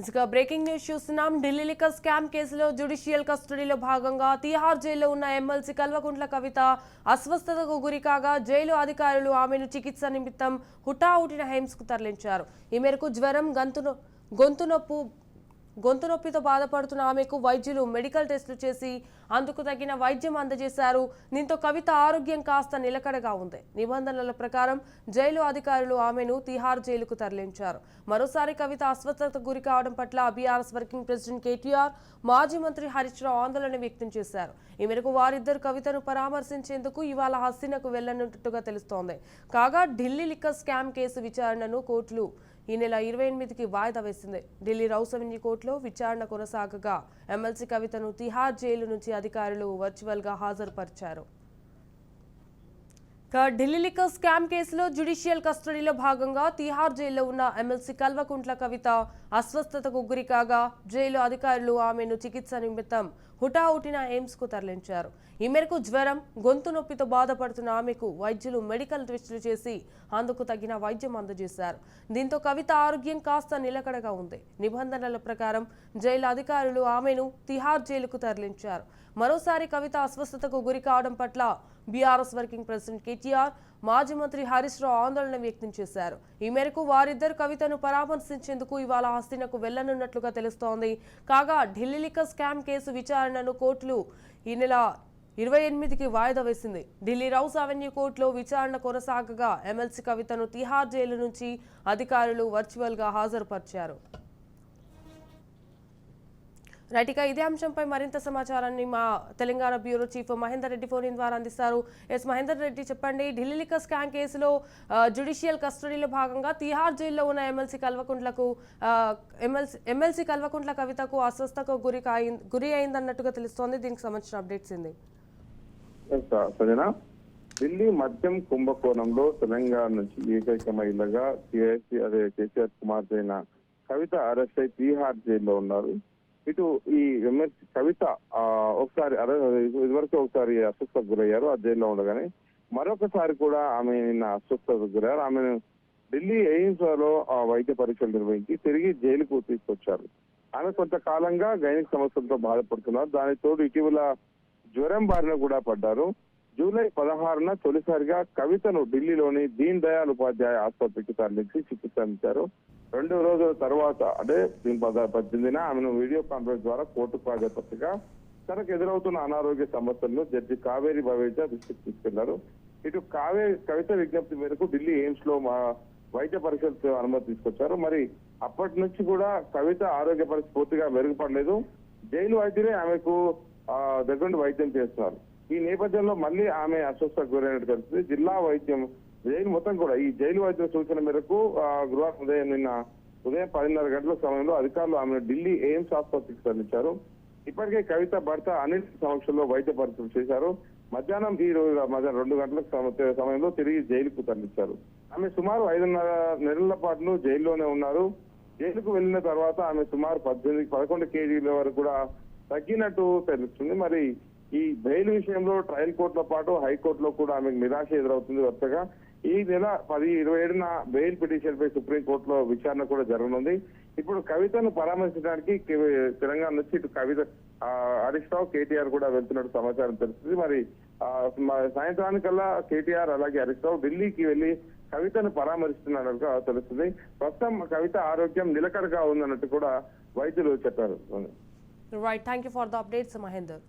ఇసుక breaking news చూస్తున్నాం. Delhi liquor scam కేసులో జ్యుడిషియల్ కస్టడీలో భాగంగా తీహార్ జైల్లో ఉన్న ఎమ్మెల్సీ కల్వకుంట్ల కవిత అస్వస్థతకు గురి కాగా జైలు అధికారులు ఆమెను చికిత్స నిమిత్తం హుటాహుటిన హెయిమ్స్ కు తరలించారు. ఈ మేరకు జ్వరం, గొంతు నొప్పితో బాధపడుతున్న ఆమెకు వైద్యులు మెడికల్ టెస్టులు చేసి అందుకు తగిన వైద్యం అందజేశారు. దీంతో కవిత ఆరోగ్యం కాస్త నిలకడగా ఉంది. నిబంధనల ప్రకారం జైలు అధికారులు ఆమెను తిహార్ జైలుకు తరలించారు. మరోసారి కవిత అస్వస్థతకు గురి కావడం పట్ల బీఆర్ఎస్ వర్కింగ్ ప్రెసిడెంట్ కేటీఆర్, మాజీ మంత్రి హరీష్ రావు ఆందోళన వ్యక్తం చేశారు. ఈ మేరకు వారిద్దరు కవితను పరామర్శించేందుకు ఇవాళ హస్తినకు వెళ్లనున్నట్టుగా తెలుస్తోంది. కాగా ఢిల్లీ లిక్కర్ స్కామ్ కేసు విచారణను కోర్టులు ఈ నెల 28కి వాయిదా వేసింది. ఢిల్లీ రౌస్ అవెన్యూ కోర్టులో విచారణ కొనసాగగా ఎమ్మెల్సీ కవితను తిహార్ జైలు నుంచి అధికారులు వర్చువల్ గా హాజరుపరిచారు. ఢిల్లీ లిక్కర్ స్కామ్ కేసులో జ్యుడిషియల్ కస్టడీలో భాగంగా తిహార్ జైల్లో ఉన్న ఎమ్మెల్సీ కల్వకుంట్ల కవిత అస్వస్థతకు గురి కాగా జైలు అధికారులు ఆమెను చికిత్స నిమిత్తం హుటాహుటిన ఎయిమ్స్ కు తరలించారు. ఈ మేరకు జ్వరం, గొంతు నొప్పితో బాధపడుతున్న ఆమెకు వైద్యులు మెడికల్ టెస్టులు చేసి అందుకు తగిన వైద్యం అందజేశారు. దీంతో కవిత ఆరోగ్యం కాస్త నిలకడగా ఉంది. నిబంధనల ప్రకారం జైలు అధికారులు ఆమెను తిహార్ జైలుకు తరలించారు. మరోసారి కవిత అస్వస్థతకు గురి కావడం పట్ల బీఆర్ఎస్ వర్కింగ్ ప్రెసిడెంట్ కేటీఆర్, మాజీ మంత్రి హరీష్ రావు ఆందోళన వ్యక్తం చేశారు. ఈ మేరకు వారిద్దరు కవితను పరామర్శించేందుకు ఇవాళ హస్తినకు వెళ్లనున్నట్లుగా తెలుస్తోంది. కాగా ఢిల్లీ లిక్కర్ స్కామ్ కేసు విచారణను కోర్టులు ఈ నెల 28కి వాయిదా వేసింది. ఢిల్లీ రౌస్ అవెన్యూ కోర్టులో విచారణ కొనసాగగా ఎమ్మెల్సీ కవితను తిహార్ జైలు నుంచి అధికారులు వర్చువల్ గా హాజరుపరిచారు. రైట్, ఇక ఇదే అంశంపై మరింత సమాచారాన్ని మా Telangana bureau chief Mahender Reddy phone in ద్వారా అందిస్తారు. ఎస్ మహేందర్ రెడ్డి, చెప్పండి. ఢిల్లీ లిక్కర్ స్కామ్ కేసులో జ్యుడిషియల్ కస్టడీలో భాగంగా తిహార్ జైల్లో ఉన్న ఎమ్మెల్సీ కల్వకుంట్ల కవితకు అస్వస్థతకు గురి అయిందన్నట్టుగా తెలుస్తోంది. దీనికి సంబంధించిన అప్డేట్స్ ఏంది? ఢిల్లీ మద్యం కుంభకోణంలో తెలంగాణ నుంచి ఏకైక మహిళగా కేసీఆర్ కుమార్తె అయిన కవిత అరెస్ట్ అయి తిహార్ జైల్లో ఉన్నారు. ఇటు ఈ ఎమ్మెల్సీ కవిత ఇదివరకు ఒకసారి అస్వస్థతకు గురయ్యారు ఆ జైల్లో ఉండగానే, మరొకసారి కూడా ఆమె నిన్న అస్వస్థతకు గురయ్యారు. ఆమెను ఢిల్లీ ఎయిమ్స్ లో వైద్య పరీక్షలు నిర్వహించి తిరిగి జైలుకు తీసుకొచ్చారు. ఆమె కొంతకాలంగా గైనిక్ సమస్యలతో బాధపడుతున్నారు. దానికి తోడు ఇటీవల జ్వరం బారిన కూడా పడ్డారు. జూలై 16న తొలిసారిగా కవితను ఢిల్లీలోని దీన్ దయాళ్ ఉపాధ్యాయ ఆసుపత్రికి తరలించి చికిత్స అందించారు. 2 రోజుల తర్వాత అంటే 18న ఆమెను వీడియో కాన్ఫరెన్స్ ద్వారా కోర్టుకు హాజరుపరచగా తనకు ఎదురవుతున్న అనారోగ్య సమస్యలను జడ్జి కావేరి బవేజా దృష్టికి తీసుకెళ్లారు. ఇటు కవిత విజ్ఞప్తి మేరకు ఢిల్లీ ఎయిమ్స్ లో వైద్య పరీక్షలకు అనుమతి తీసుకొచ్చారు. మరి అప్పటి నుంచి కూడా కవిత ఆరోగ్య పరిస్థితి పూర్తిగా మెరుగుపడలేదు. జైలు వైద్యులే ఆమెకు దగ్గరుండి వైద్యం చేస్తున్నారు. ఈ నేపథ్యంలో మళ్ళీ ఆమె అస్వస్థతకు గురైనట్టు తెలుస్తుంది. జిల్లా వైద్యం జైలు మొత్తం కూడా ఈ జైలు వైద్యుల సూచన మేరకు గురువారం ఉదయం 10:30 గంటల సమయంలో అధికారులు ఆమెను ఢిల్లీ ఎయిమ్స్ ఆసుపత్రికి తరలించారు. ఇప్పటికే కవిత భర్త అనిల్ సమక్షంలో వైద్య పరీక్షలు చేశారు. మధ్యాహ్నం 2 గంటల సమయంలో తిరిగి జైలుకు తరలించారు. ఆమె సుమారు 5.5 నెలల పాటు జైల్లోనే ఉన్నారు. జైలుకు వెళ్లిన తర్వాత ఆమె సుమారు 11 కేజీల వరకు కూడా తగ్గినట్టు తెలుస్తుంది. మరి ఈ బెయిల్ విషయంలో ట్రయల్ కోర్టులో పాటు హైకోర్టులో కూడా ఆమెకు నిరాశ ఎదురవుతుంది. వరుసగా ఈ నెల 27న బెయిల్ పిటిషన్ పై సుప్రీంకోర్టులో విచారణ కూడా జరగనుంది. ఇప్పుడు కవితను పరామర్శించడానికి తెలంగాణ నుంచి ఇటు కవిత హరీష్ రావు, కేటీఆర్ కూడా వెళ్తున్నట్టు సమాచారం తెలుస్తుంది. మరి సాయంత్రానికల్లా కేటీఆర్ అలాగే హరీష్ రావు ఢిల్లీకి వెళ్లి కవితను పరామర్శిస్తున్నట్టుగా తెలుస్తుంది. ప్రస్తుతం కవిత ఆరోగ్యం నిలకడగా ఉందన్నట్టు కూడా వైద్యులు చెప్పారు. Right, thank you for the updates Mahender.